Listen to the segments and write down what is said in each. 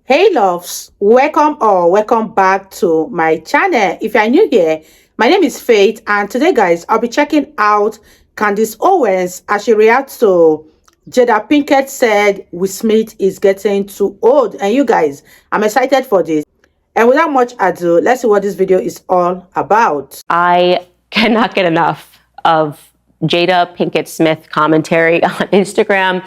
Hey loves, welcome or welcome back to my channel. If you are new here, my name is Faith, and today guys, I'll be checking out Candace Owens as she reacts to Jada Pinkett said Will Smith is getting too old. And you guys, I'm excited for this. And without much ado, let's see what this video is all about. I cannot get enough of Jada Pinkett Smith commentary on Instagram.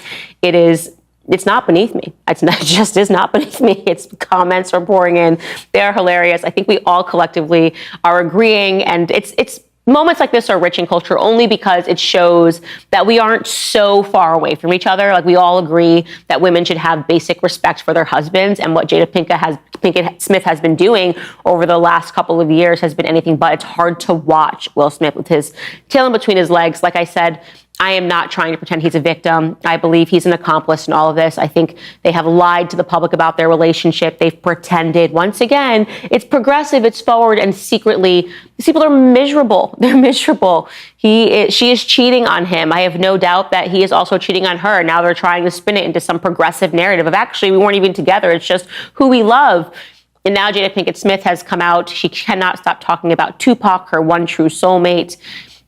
It's not beneath me. It just is not beneath me. It's comments are pouring in. They are hilarious. I think we all collectively are agreeing, and it's moments like this are rich in culture only because it shows that we aren't so far away from each other. Like, we all agree that women should have basic respect for their husbands, and what Jada Pinkett Smith has been doing over the last couple of years has been anything but. It's hard to watch Will Smith with his tail in between his legs. Like I said, I am not trying to pretend he's a victim. I believe he's an accomplice in all of this. I think they have lied to the public about their relationship. They've pretended. Once again, it's progressive, it's forward, and secretly, these people are miserable. They're miserable. She is cheating on him. I have no doubt that he is also cheating on her. Now they're trying to spin it into some progressive narrative of actually we weren't even together. It's just who we love. And now Jada Pinkett Smith has come out. She cannot stop talking about Tupac, her one true soulmate.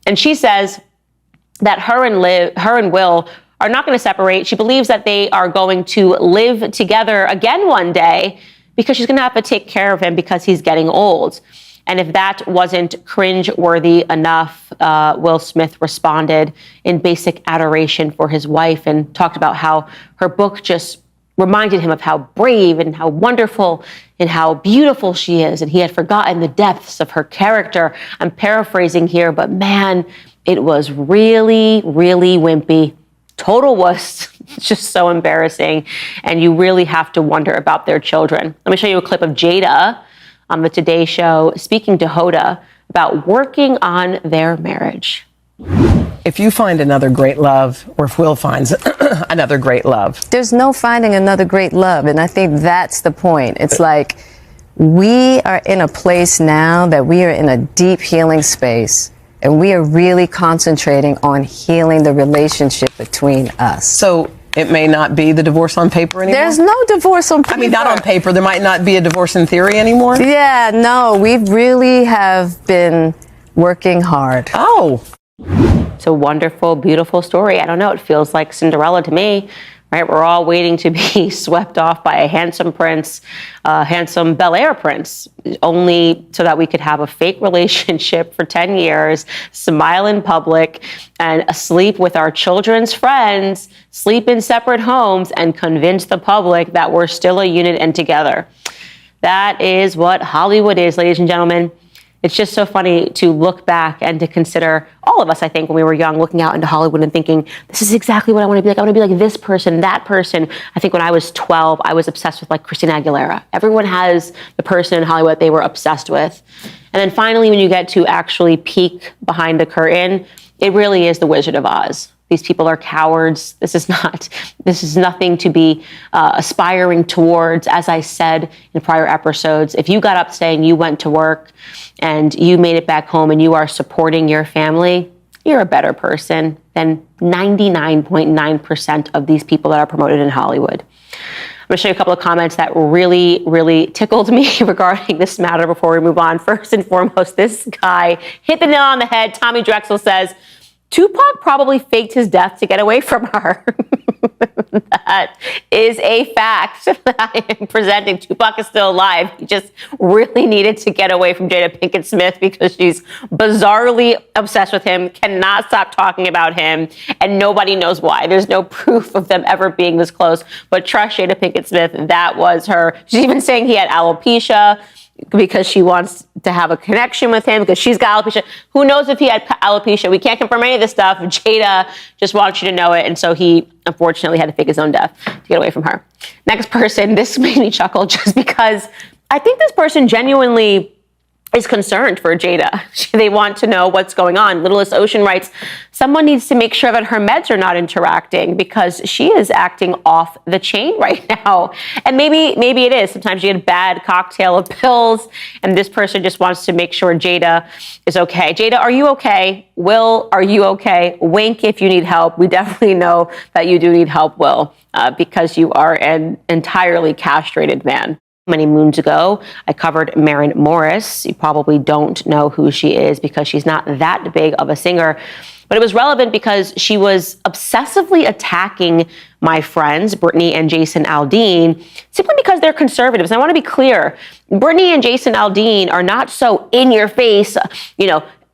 And she says that her and Will are not going to separate. She believes that they are going to live together again one day because she's going to have to take care of him because he's getting old. And if that wasn't cringe-worthy enough, Will Smith responded in basic adoration for his wife and talked about how her book just reminded him of how brave and how wonderful and how beautiful she is. And he had forgotten the depths of her character. I'm paraphrasing here, but man, it was really, really wimpy. Total wuss. It's just so embarrassing. And you really have to wonder about their children. Let me show you a clip of Jada on the Today Show speaking to Hoda about working on their marriage. If you find another great love, or if Will finds another great love. There's no finding another great love. And I think that's the point. It's like we are in a place now that we are in a deep healing space. And we are really concentrating on healing the relationship between us. So it may not be the divorce on paper anymore? There's no divorce on paper. I mean, not on paper. There might not be a divorce in theory anymore? Yeah, no, we really have been working hard. Oh. It's a wonderful, beautiful story. I don't know. It feels like Cinderella to me, right? We're all waiting to be swept off by a handsome prince, a handsome Bel Air prince, only so that we could have a fake relationship for 10 years, smile in public, and sleep with our children's friends, sleep in separate homes, and convince the public that we're still a unit and together. That is what Hollywood is, ladies and gentlemen. It's just so funny to look back and to consider, all of us, I think, when we were young, looking out into Hollywood and thinking, this is exactly what I want to be like. I want to be like this person, that person. I think when I was 12, I was obsessed with like Christina Aguilera. Everyone has the person in Hollywood they were obsessed with. And then finally, when you get to actually peek behind the curtain, it really is the Wizard of Oz. These people are cowards. This is nothing to be aspiring towards. As I said in prior episodes, if you got up saying you went to work and you made it back home and you are supporting your family, you're a better person than 99.9% of these people that are promoted in Hollywood. I'm going to show you a couple of comments that really, really tickled me regarding this matter before we move on. First and foremost, this guy hit the nail on the head. Tommy Drexel says, Tupac probably faked his death to get away from her. That is a fact that I am presenting. Tupac is still alive. He just really needed to get away from Jada Pinkett Smith because she's bizarrely obsessed with him, cannot stop talking about him, and nobody knows why. There's no proof of them ever being this close. But trust Jada Pinkett Smith, that was her. She's even saying he had alopecia because she wants to have a connection with him because she's got alopecia. Who knows if he had alopecia? We can't confirm any of this stuff. Jada just wants you to know it. And so he unfortunately had to fake his own death to get away from her. Next person, this made me chuckle just because I think this person genuinely is concerned for Jada. They want to know what's going on. Littlest Ocean writes, someone needs to make sure that her meds are not interacting because she is acting off the chain right now. And maybe it is. Sometimes you get a bad cocktail of pills, and this person just wants to make sure Jada is okay. Jada, are you okay? Will, are you okay? Wink if you need help. We definitely know that you do need help, Will, because you are an entirely castrated man. Many moons ago, I covered Maren Morris. You probably don't know who she is because she's not that big of a singer, but it was relevant because she was obsessively attacking my friends, Brittany and Jason Aldean, simply because they're conservatives. And I want to be clear, Brittany and Jason Aldean are not so in your face,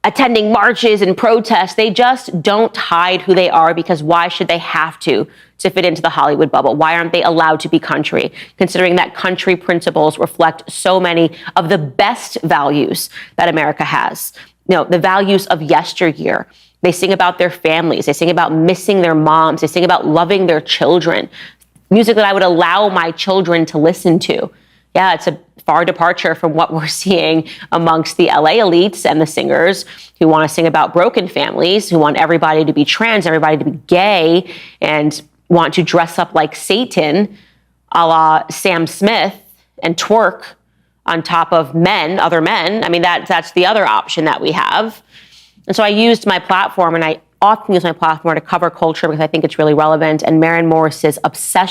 attending marches and protests. They just don't hide who they are because why should they have to fit into the Hollywood bubble? Why aren't they allowed to be country, considering that country principles reflect so many of the best values that America has? The values of yesteryear. They sing about their families. They sing about missing their moms. They sing about loving their children. Music that I would allow my children to listen to. Yeah, it's a far departure from what we're seeing amongst the LA elites and the singers who want to sing about broken families, who want everybody to be trans, everybody to be gay, and want to dress up like Satan, a la Sam Smith, and twerk on top of other men. I mean, that's the other option that we have. And so I used my platform, and I often use my platform to cover culture because I think it's really relevant. And Maren Morris's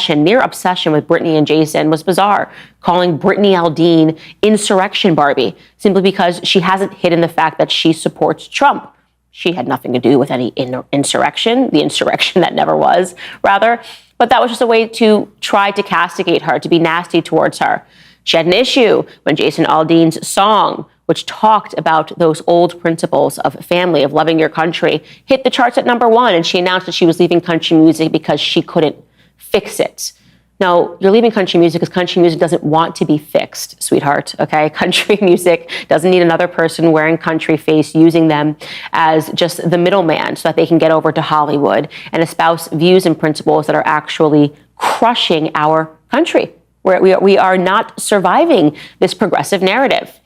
near obsession with Brittany and Jason was bizarre, calling Brittany Aldean insurrection Barbie, simply because she hasn't hidden the fact that she supports Trump. She had nothing to do with any insurrection, the insurrection that never was, rather. But that was just a way to try to castigate her, to be nasty towards her. She had an issue when Jason Aldean's song, which talked about those old principles of family, of loving your country, hit the charts at #1, and she announced that she was leaving country music because she couldn't fix it. No, you're leaving country music because country music doesn't want to be fixed, sweetheart, okay? Country music doesn't need another person wearing country face using them as just the middleman so that they can get over to Hollywood and espouse views and principles that are actually crushing our country. We are not surviving this progressive narrative.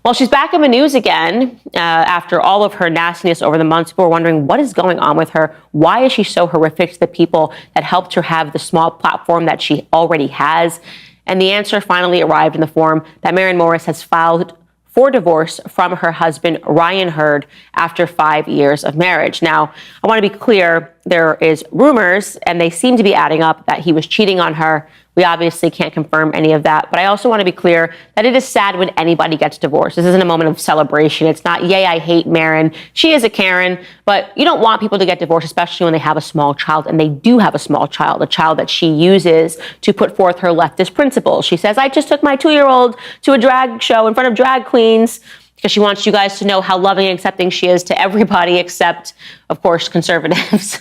Well, she's back in the news again after all of her nastiness over the months. People are wondering what is going on with her. Why is she so horrific to the people that helped her have the small platform that she already has? And the answer finally arrived in the form that Maren Morris has filed for divorce from her husband, Ryan Hurd, after 5 years of marriage. Now, I want to be clear, there is rumors, and they seem to be adding up, that he was cheating on her. We obviously can't confirm any of that, but I also want to be clear that it is sad when anybody gets divorced. This isn't a moment of celebration. It's not, yay, I hate Maren. She is a Karen, but you don't want people to get divorced, especially when they have a small child, and they do have a small child, a child that she uses to put forth her leftist principles. She says, I just took my 2-year-old to a drag show in front of drag queens, because she wants you guys to know how loving and accepting she is to everybody except, of course, conservatives,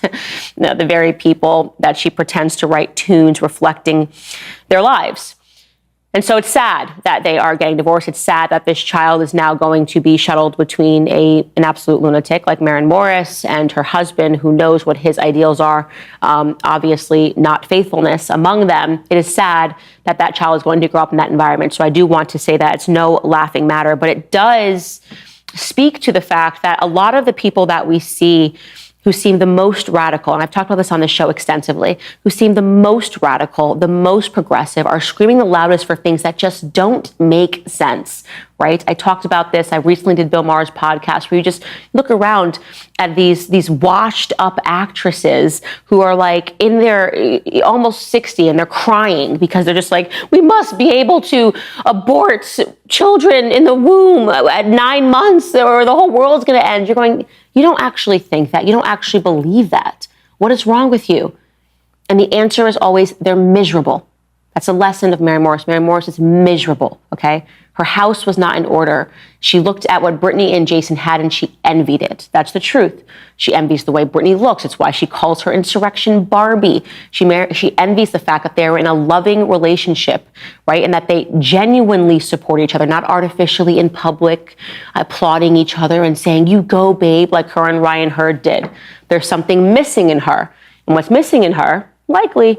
the very people that she pretends to write tunes reflecting their lives. And so it's sad that they are getting divorced. It's sad that this child is now going to be shuttled between an absolute lunatic like Maren Morris and her husband, who knows what his ideals are, obviously not faithfulness among them. It is sad that that child is going to grow up in that environment. So I do want to say that it's no laughing matter, but it does speak to the fact that a lot of the people that we see who seem the most radical, and I've talked about this on the show extensively, who seem the most radical, the most progressive, are screaming the loudest for things that just don't make sense, right? I talked about this. I recently did Bill Maher's podcast where you just look around at these washed up actresses who are like in their almost 60 and they're crying because they're just like, we must be able to abort children in the womb at 9 months or the whole world's going to end. You're going, you don't actually think that. You don't actually believe that. What is wrong with you? And the answer is always, they're miserable. That's a lesson of Maren Morris. Maren Morris is miserable, okay? Her house was not in order. She looked at what Brittany and Jason had and she envied it. That's the truth. She envies the way Brittany looks. It's why she calls her insurrection Barbie. She envies the fact that they're in a loving relationship, right? And that they genuinely support each other, not artificially in public, applauding each other and saying, you go, babe, like her and Ryan Hurd did. There's something missing in her. And what's missing in her, likely,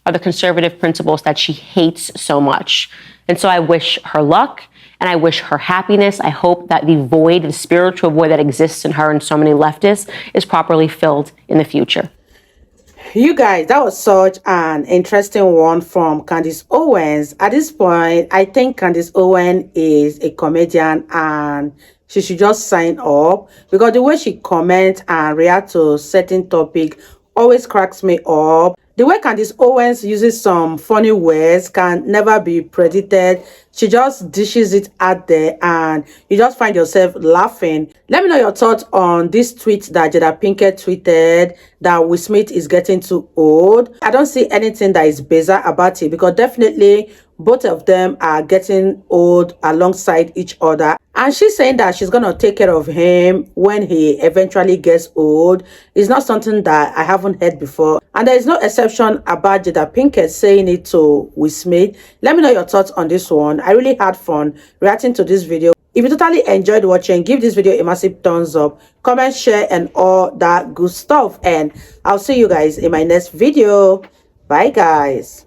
are the conservative principles that she hates so much. And so I wish her luck, and I wish her happiness. I hope that the void, the spiritual void that exists in her and so many leftists is properly filled in the future. You guys, that was such an interesting one from Candace Owens. At this point, I think Candace Owens is a comedian and she should just sign up, because the way she comments and reacts to certain topic always cracks me up. The way Candace Owens uses some funny words can never be predicted. She just dishes it out there and you just find yourself laughing. Let me know your thoughts on this tweet that Jada Pinkett tweeted, that Will Smith is getting too old. I don't see anything that is bizarre about it, because definitely both of them are getting old alongside each other. And she's saying that she's going to take care of him when he eventually gets old. It's not something that I haven't heard before. And there is no exception about Jada Pinkett saying it to Will Smith. Let me know your thoughts on this one. I really had fun reacting to this video. If you totally enjoyed watching, give this video a massive thumbs up, comment, share, and all that good stuff. And I'll see you guys in my next video. Bye, guys.